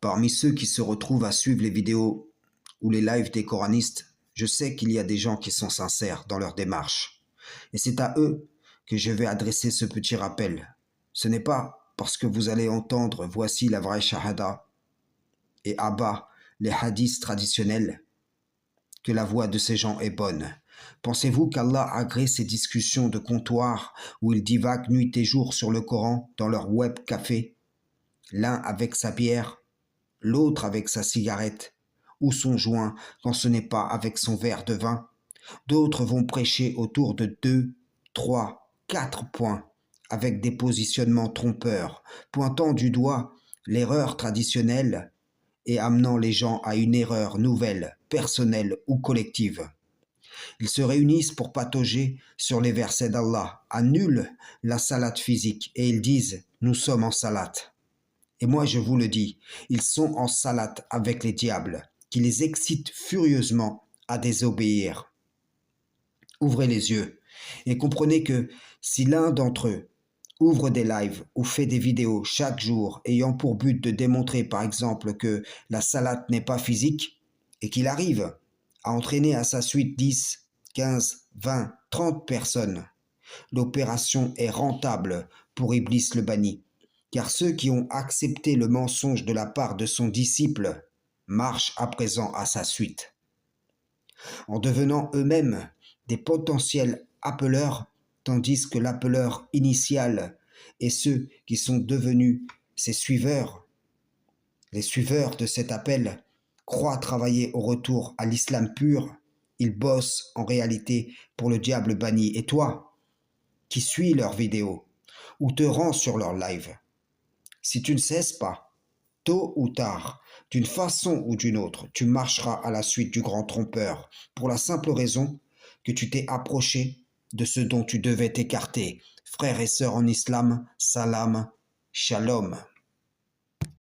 Parmi ceux qui se retrouvent à suivre les vidéos ou les lives des coranistes, je sais qu'il y a des gens qui sont sincères dans leur démarche. Et c'est à eux que je vais adresser ce petit rappel. Ce n'est pas parce que vous allez entendre voici la vraie shahada et abat les hadiths traditionnels que la voix de ces gens est bonne. Pensez-vous qu'Allah agrée ces discussions de comptoir où ils divaguent nuit et jour sur le Coran dans leur web café, l'un avec sa bière, l'autre avec sa cigarette ou son joint quand ce n'est pas avec son verre de vin? D'autres vont prêcher autour de 2, 3, 4 points avec des positionnements trompeurs, pointant du doigt l'erreur traditionnelle et amenant les gens à une erreur nouvelle, personnelle ou collective. Ils se réunissent pour patauger sur les versets d'Allah, annulent la salate physique et ils disent « nous sommes en salate ». Et moi je vous le dis, ils sont en salate avec les diables, qui les excitent furieusement à désobéir. Ouvrez les yeux et comprenez que si l'un d'entre eux ouvre des lives ou fait des vidéos chaque jour ayant pour but de démontrer par exemple que la salate n'est pas physique et qu'il arrive à entraîner à sa suite 10, 15, 20, 30 personnes, l'opération est rentable pour Iblis le banni, car ceux qui ont accepté le mensonge de la part de son disciple marchent à présent à sa suite. En devenant eux-mêmes des potentiels appeleurs, tandis que l'appeleur initial et ceux qui sont devenus ses suiveurs, les suiveurs de cet appel, croient travailler au retour à l'islam pur, ils bossent en réalité pour le diable banni. Et toi, qui suis leurs vidéos ou te rends sur leur live, si tu ne cesses pas, tôt ou tard, d'une façon ou d'une autre, tu marcheras à la suite du grand trompeur, pour la simple raison que tu t'es approché de ce dont tu devais t'écarter. Frères et sœurs en islam, salam, shalom.